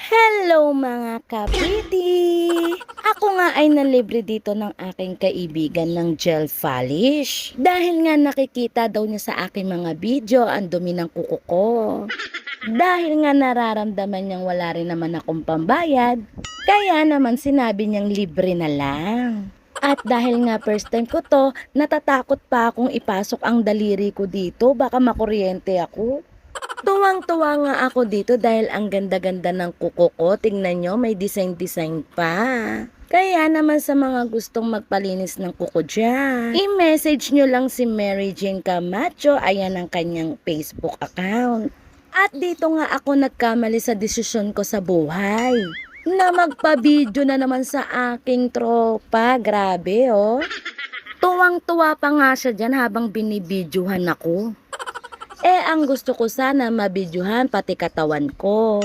Hello mga kapiti! Ako nga ay nalibre dito ng aking kaibigan ng gel polish. Dahil nga nakikita daw niya sa aking mga video ang dumi ng kuko ko. Dahil nga nararamdaman niyang wala rin naman akong pambayad, kaya naman sinabi niyang libre na lang. At dahil nga first time ko to, natatakot pa akong ipasok ang daliri ko dito, baka makuryente ako. Tuwang-tuwa nga ako dito dahil ang ganda-ganda ng kuko ko. Tingnan nyo, may design-design pa. Kaya naman sa mga gustong magpalinis ng kuko dyan, i-message nyo lang si Mary Jane Camacho. Ayan ang kanyang Facebook account. At dito nga ako nagkamali sa desisyon ko sa buhay. Na magpa-video na naman sa aking tropa. Grabe oh. Tuwang-tuwa pa nga siya dyan habang binibidyohan ako. Ang gusto ko sana mabidyohan pati katawan ko.